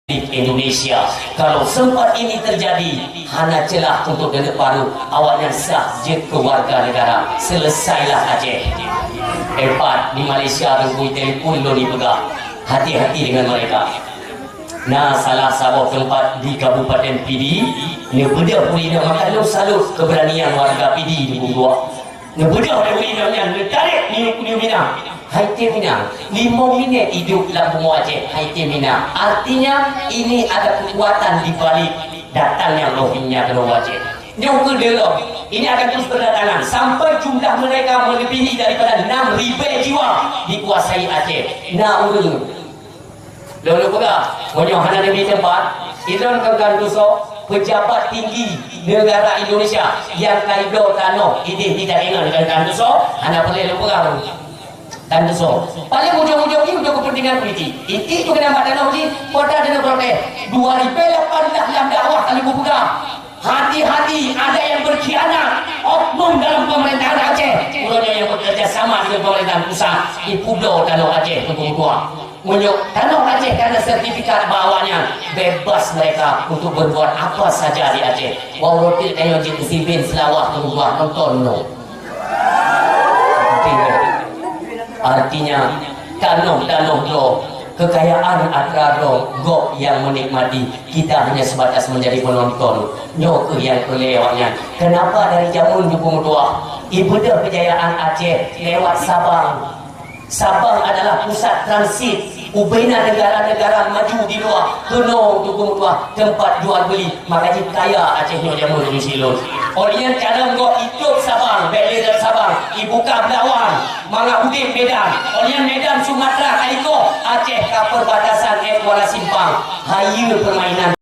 Indonesia. Kalau sempat ini terjadi, hana celah untuk dekat baru awaknya sah je keluarga negara. Selesailah Aceh. Empat di Malaysia rembui telefon lo ni pegang. Hati-hati dengan mereka. Nah, salah sabuk tempat di Kabupaten Pidi, ni beda pulina makan lo selalu keberanian warga Pidi ni buat. Ni beda pulina ni tarik ni Minang. Haiti Minang 5 minit hidup dalam bumi Aceh. Haiti Minang artinya ini ada kekuatan di balik datangnya Rohingya ke Pulau Aceh. Yang kedua, ini akan terus berdatangan sampai jumlah mereka melebihi daripada 6,000 jiwa dikuasai Aceh. Nah, lalu pula menyohana di tempat Idon Keganduso, pejabat tinggi negara Indonesia yang kaido tanah ini tidak ingat dengan Ganduso, anda boleh lupa Ganduso. Paling ujung-ujung ini untuk kepentingan politik. Itu kena nampak tanah ini, pada dana protes 2018 dalam dakwah kali buka. Hati-hati, ada yang berkhianat oknum dalam pemerintahan Aceh. Mulanya yang bekerja sama dengan pemerintahan pusat di Pulau Tanah Aceh untuk kuat. Menyuk Tanah Aceh karena sertifikat bawahnya bebas mereka untuk berbuat apa saja di Aceh. Walau tidak kayak jadi sipin selawat keluar nonton no. Artinya tanah lo kekayaan agraro gok yang menikmati, kita hanya sebatas menjadi penonton nyok yang kelewatnya. Kenapa dari zaman 22 ibadah kejayaan Aceh lewat Sabang. Sabang adalah pusat transit ubena negara-negara maju di luar penuh untuk tempat jual beli, makanya kaya Acehnya jamu di silun. Oleh cara ngok hidup Sabang, beli dari Sabang, ibuka Belawan, Mangga Udin Medan, oleh Medan Sumatera, Kaiko Aceh ke perbatasan Kuala Simpang, hayu permainan